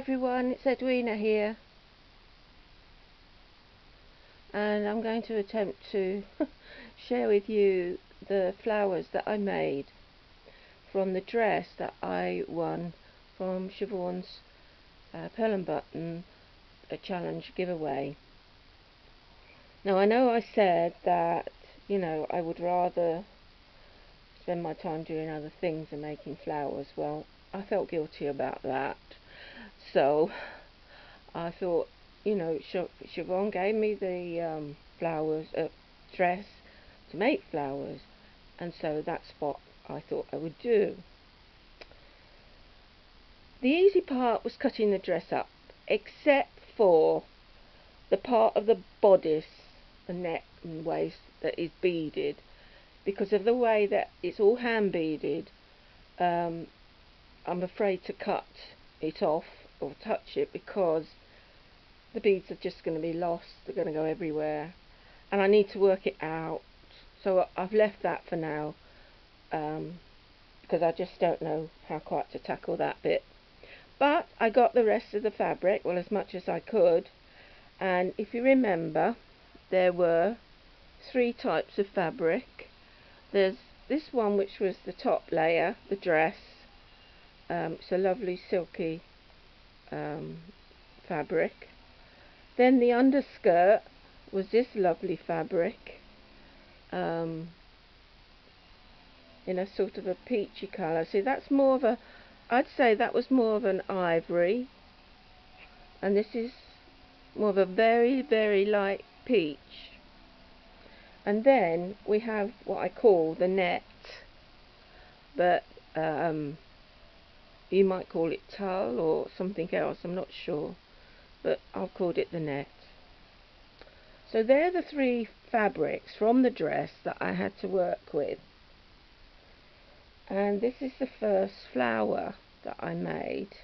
everyone, it's Edwina here, and I'm going to attempt to share with you the flowers that I made from the dress that I won from Siobhan's Pearl and Button challenge giveaway. Now, I know I said that, I would rather spend my time doing other things than making flowers. Well, I felt guilty about that. So I thought, Siobhan gave me the dress to make flowers, and so that's what I thought I would do. The easy part was cutting the dress up, except for the part of the bodice, the neck and waist, that is beaded. Because of the way that it's all hand beaded, I'm afraid to cut it off or touch it, because the beads are just going to be lost. They're going to go everywhere, and I need to work it out. So I've left that for now, because I just don't know how quite to tackle that bit. But I got the rest of the fabric, well, as much as I could. And if you remember, there were 3 types of fabric. There's this one, which was the top layer, the dress. It's a lovely silky fabric. Then the underskirt was this lovely fabric, in a sort of a peachy colour. See, that's more of a, I'd say that was more of an ivory, and this is more of a very, very light peach. And then we have what I call the net, but you might call it tulle or something else, I'm not sure, but I've called it the net. So they're the 3 fabrics from the dress that I had to work with. And this is the first flower that I made.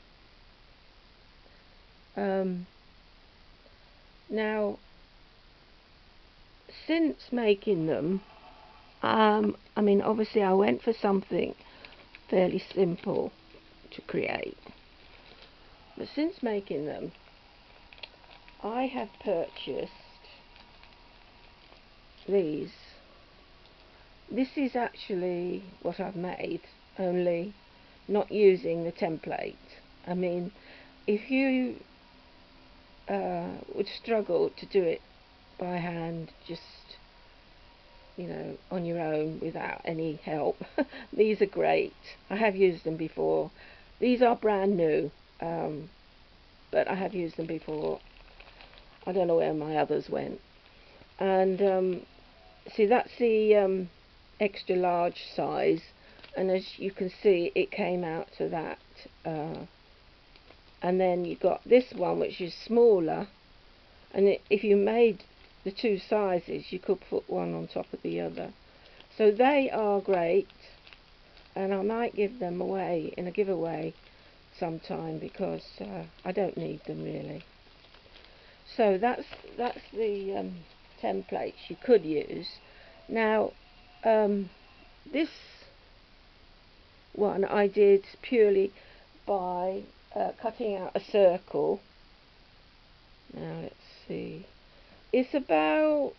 Now, since making them, obviously I went for something fairly simple to create, but since making them, I have purchased these. This is actually what I've made, only not using the template. I mean, if you would struggle to do it by hand, just on your own without any help, these are great. I have used them before. These are brand new, but I have used them before. I don't know where my others went. And see, that's the extra large size, and as you can see, it came out to that. And then you got this one, which is smaller, and if you made the 2 sizes, you could put one on top of the other. So they are great, and I might give them away in a giveaway sometime, because I don't need them really. So that's the templates you could use. Now, this one I did purely by cutting out a circle. Now let's see, it's about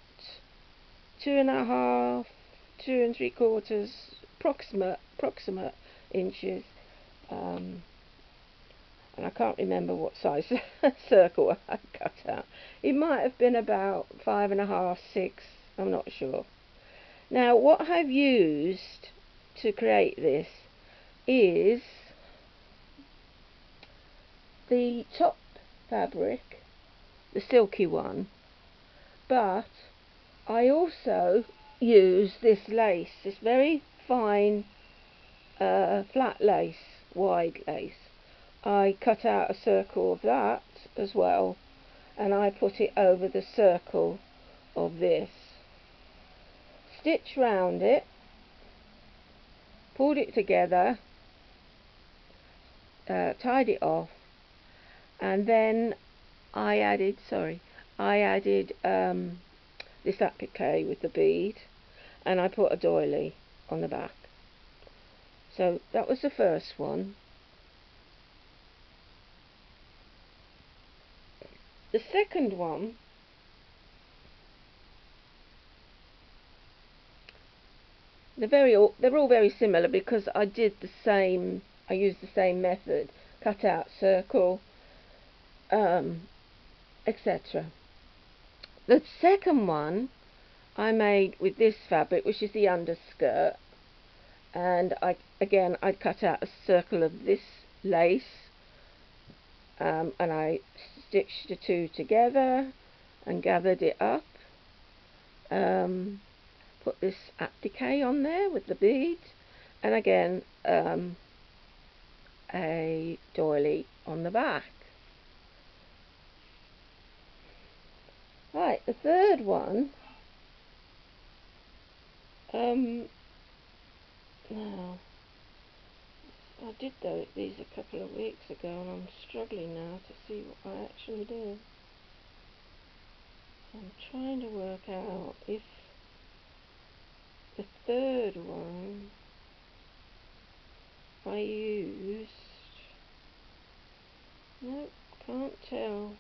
2.5, 2 3/4 approximate inches, and I can't remember what size circle I cut out. It might have been about 5.5, 6, I'm not sure. Now, what I've used to create this is the top fabric, the silky one, but I also use this lace, this very fine flat lace, wide lace. I cut out a circle of that as well, and I put it over the circle of this, stitched round it, pulled it together, tied it off, and then I added this applique with the bead, and I put a doily on the back. So that was the first one. the second one, they're all very similar because I used the same method, cut out circle, etc. The second one I made with this fabric, which is the underskirt, and I cut out a circle of this lace, and I stitched the two together and gathered it up. Put this applique on there with the beads, and again a doily on the back. Right, the third one, now I did these a couple of weeks ago, and I'm struggling now to see what I actually did. I'm trying to work out if the third one I used, nope, can't tell.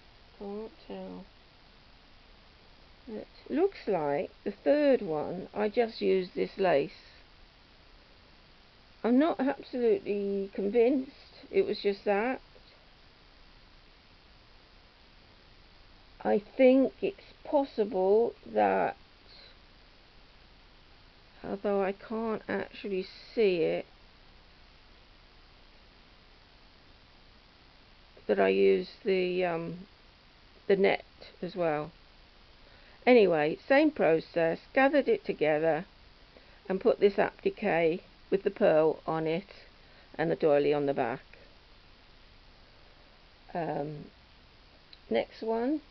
It looks like the third one I just used this lace. I'm not absolutely convinced it was just that. I think it's possible that, although I can't actually see it, that I used the net as well. Anyway, same process, gathered it together and put this applique with the pearl on it and the doily on the back. Next one,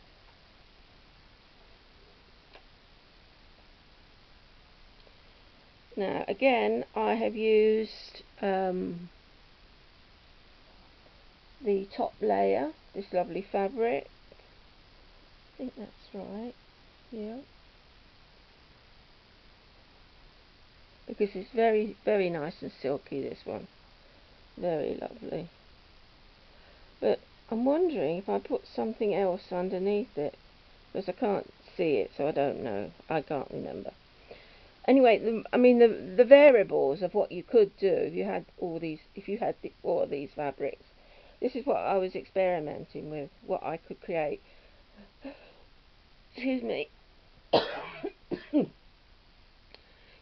now again I have used the top layer, this lovely fabric, I think that's right, yeah, because it's very, very nice and silky, this one, very lovely. But I'm wondering if I put something else underneath it, because I can't see it, so I don't know, I can't remember. Anyway, the variables of what you could do if you had all these fabrics. This is what I was experimenting with, what I could create. Excuse me.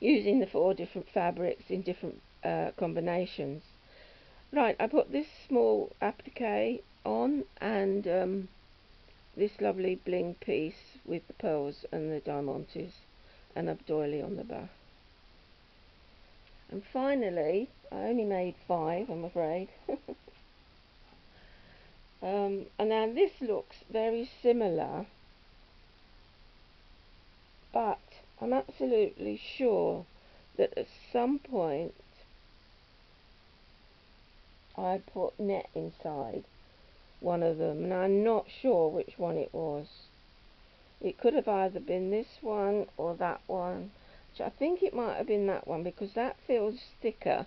Using the 4 different fabrics in different combinations. Right, I put this small applique on, and this lovely bling piece with the pearls and the diamantes and a doily on the back. And finally, I only made 5, I'm afraid. And now this looks very similar, but I'm absolutely sure that at some point I put net inside one of them, and I'm not sure which one it was. It could have either been this one or that one, which I think it might have been that one, because that feels thicker,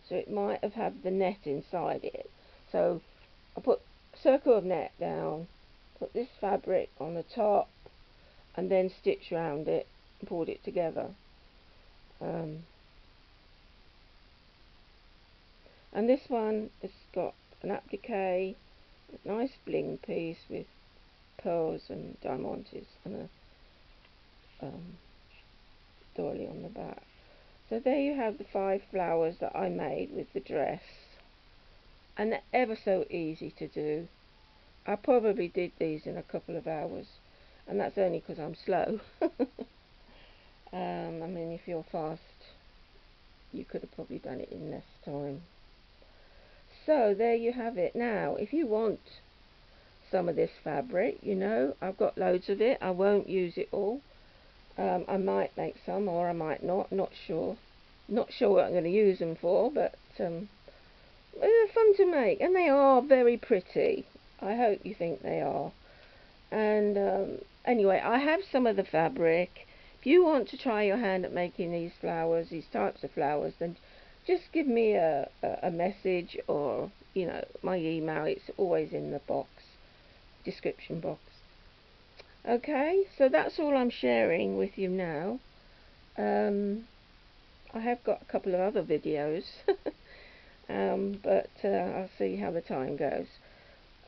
so it might have had the net inside it. So I put a circle of net down, put this fabric on the top, and then stitched round it and pulled it together. And this one has got an applique, a nice bling piece with pearls and diamantes, and a doily on the back. So there you have the 5 flowers that I made with the dress, and they're ever so easy to do. I probably did these in a couple of hours, and that's only because I'm slow. I mean, if you're fast, you could have probably done it in less time. So there you have it. Now, if you want some of this fabric, you know, I've got loads of it. I won't use it all. I might make some, or I might not sure. Not sure what I'm going to use them for, but they're fun to make, and they are very pretty. I hope you think they are. And anyway, I have some of the fabric. If you want to try your hand at making these flowers, these types of flowers, then just give me a message, or, you know, my email. It's always in the box. description box. Okay, so that's all I'm sharing with you now. I have got a couple of other videos, but I'll see how the time goes.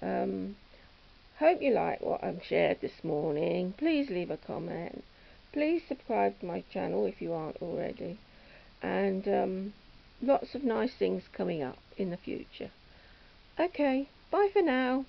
Hope you like what I've shared this morning. Please leave a comment. Please subscribe to my channel if you aren't already. And lots of nice things coming up in the future. Okay, bye for now.